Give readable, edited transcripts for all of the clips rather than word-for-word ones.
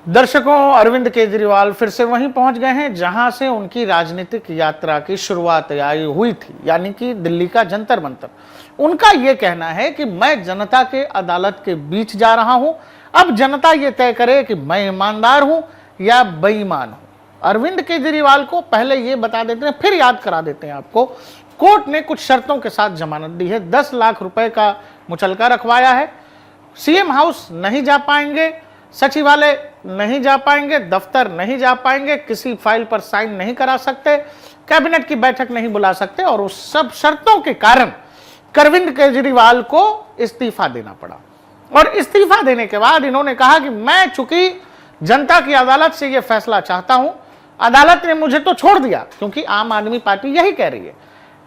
दर्शकों, अरविंद केजरीवाल फिर से वहीं पहुंच गए हैं जहां से उनकी राजनीतिक यात्रा की शुरुआत हुई थी, यानी कि दिल्ली का जंतर मंतर। उनका यह कहना है कि मैं जनता के अदालत के बीच जा रहा हूं, अब जनता यह तय करे कि मैं ईमानदार हूं या बेईमान हूं। अरविंद केजरीवाल को पहले यह बता देते हैं, फिर याद करा देते हैं आपको। कोर्ट ने कुछ शर्तों के साथ जमानत दी है, 10 लाख रुपए का मुचलका रखवाया है, सीएम हाउस नहीं जा पाएंगे, सचिवालय नहीं जा पाएंगे, दफ्तर नहीं जा पाएंगे, किसी फाइल पर साइन नहीं करा सकते, कैबिनेट की बैठक नहीं बुला सकते, और उस सब शर्तों के कारण अरविंद केजरीवाल को इस्तीफा देना पड़ा। और इस्तीफा देने के बाद इन्होंने कहा कि मैं चूंकि जनता की अदालत से यह फैसला चाहता हूं, अदालत ने मुझे तो छोड़ दिया, क्योंकि आम आदमी पार्टी यही कह रही है।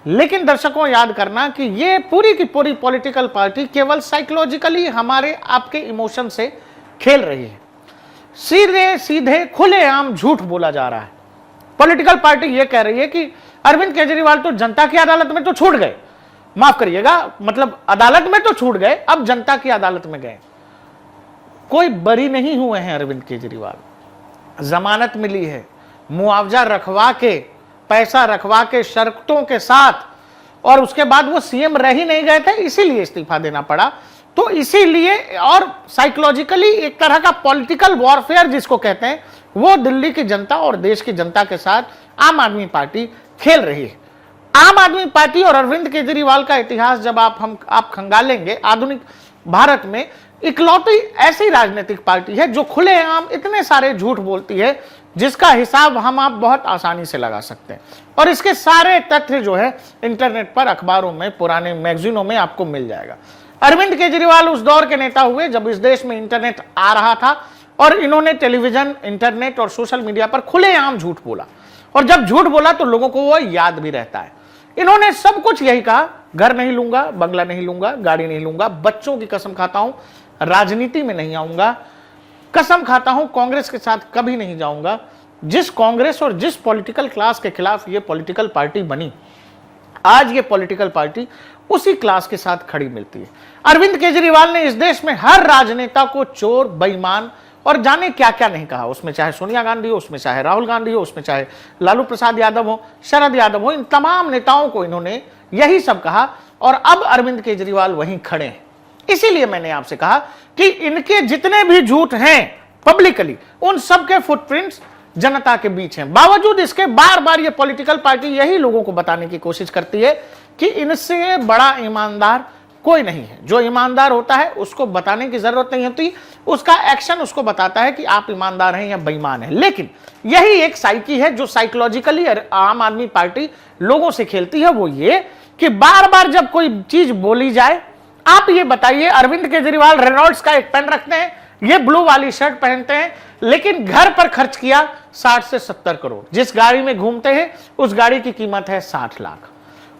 लेकिन दर्शकों, याद करना कि यह पूरी की पूरी पॉलिटिकल पार्टी केवल साइकोलॉजिकली हमारे आपके इमोशन से खेल रही है। सीधे सीधे खुलेआम झूठ बोला जा रहा है। पॉलिटिकल पार्टी यह कह रही है कि अरविंद केजरीवाल तो जनता की अदालत में तो छूट गए, माफ करिएगा, मतलब अदालत में तो छूट गए, अब जनता की अदालत में गए। कोई बरी नहीं हुए हैं अरविंद केजरीवाल, जमानत मिली है, मुआवजा रखवा के, पैसा रखवा के, शर्तों के साथ, और उसके बाद वो सीएम रह ही नहीं गए थे, इसीलिए इस्तीफा देना पड़ा। तो इसीलिए, और साइकोलॉजिकली एक तरह का पॉलिटिकल वॉरफेयर जिसको कहते हैं, वो दिल्ली की जनता और देश की जनता के साथ आम आदमी पार्टी खेल रही है। आम आदमी पार्टी और अरविंद केजरीवाल का इतिहास जब आप खंगालेंगे, आधुनिक भारत में इकलौती ऐसी राजनीतिक पार्टी है जो खुलेआम इतने सारे झूठ बोलती है, जिसका हिसाब हम आप बहुत आसानी से लगा सकते हैं। और इसके सारे तथ्य जो है इंटरनेट पर, अखबारों में, पुराने मैगजीनों में आपको मिल जाएगा। अरविंद केजरीवाल उस दौर के नेता हुए जब इस देश में इंटरनेट आ रहा था, और इन्होंने टेलीविजन, इंटरनेट और सोशल मीडिया पर खुलेआम झूठ बोला, और जब झूठ बोला तो लोगों को वो याद भी रहता है। इन्होंने सब कुछ यही कहा, घर नहीं लूंगा, बंगला नहीं लूंगा, गाड़ी नहीं लूंगा, बच्चों की कसम खाता हूं राजनीति में नहीं आऊंगा, कसम खाता हूं कांग्रेस के साथ कभी नहीं जाऊंगा। जिस कांग्रेस और जिस पॉलिटिकल क्लास के खिलाफ ये पॉलिटिकल पार्टी बनी, आज ये पॉलिटिकल पार्टी उसी क्लास के साथ खड़ी मिलती है। अरविंद केजरीवाल ने इस देश में हर राजनेता को चोर, बेईमान और जाने क्या क्या नहीं कहा, उसमें चाहे सोनिया गांधी हो, उसमें चाहे राहुल गांधी हो, उसमें चाहे लालू प्रसाद यादव हो, शरद यादव हो, इन तमाम नेताओं को इन्होंने यही सब कहा। और अब अरविंद केजरीवाल वहीं खड़े हैं। इसीलिए मैंने आपसे कहा कि इनके जितने भी झूठ हैं पब्लिकली, उन सब के फुटप्रिंट्स जनता के बीच हैं। बावजूद इसके बार बार ये पॉलिटिकल पार्टी यही लोगों को बताने की कोशिश करती है कि इनसे बड़ा ईमानदार कोई नहीं है। जो ईमानदार होता है उसको बताने की जरूरत नहीं होती, उसका एक्शन उसको बताता है कि आप ईमानदार हैं या बेईमान हैं। लेकिन यही एक साइकी है जो साइकोलॉजिकली आम आदमी पार्टी लोगों से खेलती है। वो ये कि बार बार जब कोई चीज बोली जाए, आप ये बताइए, अरविंद केजरीवाल रेनॉल्ड्स का एक पेन रखते हैं, ये ब्लू वाली शर्ट पहनते हैं, लेकिन घर पर खर्च किया 60 से 70 करोड़, जिस गाड़ी में घूमते हैं उस गाड़ी की कीमत है 60 लाख।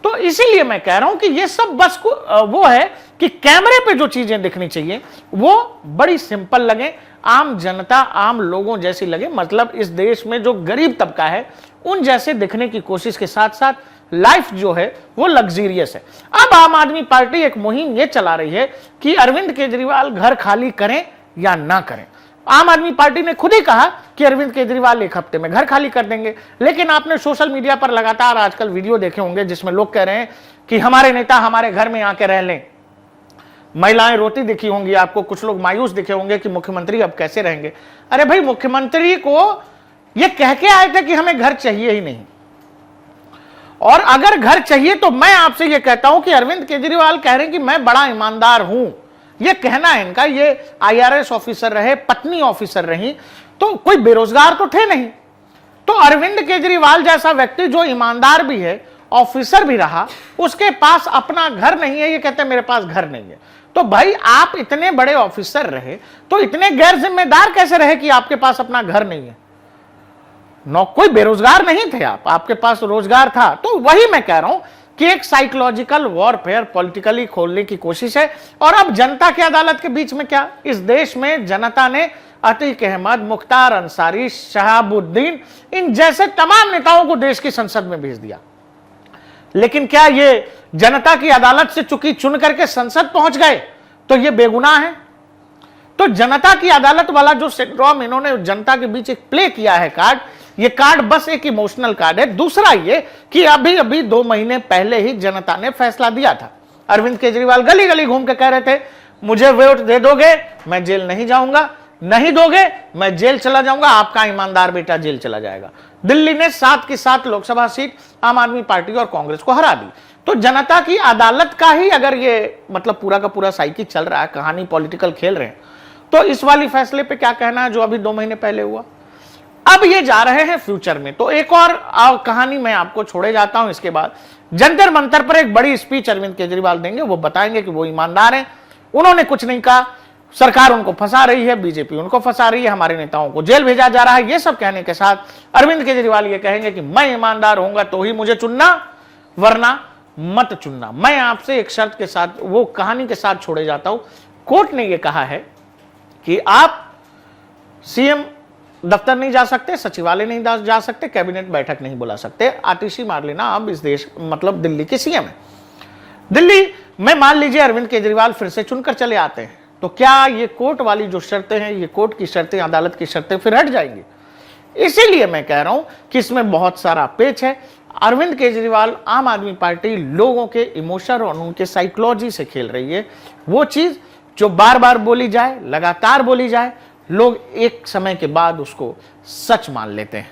तो इसीलिए मैं कह रहा हूं कि ये सब बस वो है कि कैमरे पे जो चीजें दिखनी चाहिए वो बड़ी सिंपल लगे, आम जनता, आम लोगों जैसी लगे, मतलब इस देश में जो गरीब तबका है उन जैसे दिखने की कोशिश के साथ साथ लाइफ जो है वो लग्जीरियस है। अब आम आदमी पार्टी एक मुहिम ये चला रही है कि अरविंद केजरीवाल घर खाली करें या ना करें। आम आदमी पार्टी ने खुद ही कहा कि अरविंद केजरीवाल 1 हफ्ते में घर खाली कर देंगे, लेकिन आपने सोशल मीडिया पर लगातार आजकल वीडियो देखे होंगे जिसमें लोग कह रहे हैं कि हमारे नेता हमारे घर में आके रह लें। महिलाएं रोती दिखी होंगी आपको, कुछ लोग मायूस दिखे होंगे कि मुख्यमंत्री अब कैसे रहेंगे। अरे भाई, मुख्यमंत्री को यह कह के आए थे कि हमें घर चाहिए ही नहीं, और अगर घर चाहिए तो मैं आपसे यह कहता हूं कि अरविंद केजरीवाल कह रहे हैं कि मैं बड़ा ईमानदार हूं, यह कहना है इनका। ये आईआरएस ऑफिसर रहे, पत्नी ऑफिसर रही, तो कोई बेरोजगार तो थे नहीं। तो अरविंद केजरीवाल जैसा व्यक्ति जो ईमानदार भी है, ऑफिसर भी रहा, उसके पास अपना घर नहीं है, ये कहते हैं मेरे पास घर नहीं है। तो भाई, आप इतने बड़े ऑफिसर रहे तो इतने गैर जिम्मेदार कैसे रहे कि आपके पास अपना घर नहीं है? कोई बेरोजगार नहीं थे आप, आपके पास रोजगार था। तो वही मैं कह रहा हूं कि एक साइकोलॉजिकल वॉरफेयर पॉलिटिकली खोलने की कोशिश है। और अब जनता की अदालत के बीच में क्या, इस देश में जनता ने अतीक अहमद, मुख्तार अंसारी, शहाबुद्दीन, इन जैसे तमाम नेताओं को देश की संसद में भेज दिया। लेकिन क्या ये जनता की अदालत से चुकी चुन करके संसद पहुंच गए तो ये बेगुनाह है? तो जनता की अदालत वाला जो सिंड्रोम इन्होंने जनता के बीच एक प्ले किया है कार्ड, ये कार्ड बस एक इमोशनल कार्ड है। दूसरा ये कि अभी अभी 2 महीने पहले ही जनता ने फैसला दिया था। अरविंद केजरीवाल गली गली घूम के कह रहे थे मुझे वोट दे दोगे मैं जेल नहीं जाऊंगा, नहीं दोगे मैं जेल चला जाऊंगा, आपका ईमानदार बेटा जेल चला जाएगा। दिल्ली ने 7 की 7 लोकसभा सीट आम आदमी पार्टी और कांग्रेस को हरा दी। तो जनता की अदालत का ही अगर ये मतलब पूरा का पूरा साइकिल चल रहा है, कहानी पॉलिटिकल खेल रहे हैं, तो इस वाली फैसले पे क्या कहना है जो अभी 2 महीने पहले हुआ। अब ये जा रहे हैं फ्यूचर में। तो एक और कहानी मैं आपको छोड़े जाता हूं। इसके बाद जंतर मंतर पर एक बड़ी स्पीच अरविंद केजरीवाल देंगे, वो बताएंगे कि वो ईमानदार हैं, उन्होंने कुछ नहीं कहा, सरकार उनको फंसा रही है, बीजेपी उनको फंसा रही है, हमारे नेताओं को जेल भेजा जा रहा है। ये सब कहने के साथ अरविंद केजरीवाल ये कहेंगे कि मैं ईमानदार होऊंगा तो ही मुझे चुनना, वरना मत चुनना। मैं आपसे एक शर्त के साथ वो कहानी के साथ छोड़े जाता हूं। कोर्ट ने ये कहा है कि आप सीएम दफ्तर नहीं जा सकते, सचिवालय नहीं जा सकते, कैबिनेट बैठक नहीं बुला सकते। आतिशी मार लेना, अब इस देश मतलब दिल्ली के सीएम है। दिल्ली में मान लीजिए अरविंद केजरीवाल फिर से चुनकर चले आते हैं, तो क्या ये कोर्ट वाली जो शर्तें हैं, ये कोर्ट की शर्तें, अदालत की शर्तें फिर हट जाएंगी? इसीलिए मैं कह रहा हूं कि इसमें बहुत सारा पेच है। अरविंद केजरीवाल, आम आदमी पार्टी लोगों के इमोशन और उनके साइकोलॉजी से खेल रही है। वो चीज जो बार बार बोली जाए, लगातार बोली जाए, लोग एक समय के बाद उसको सच मान लेते हैं।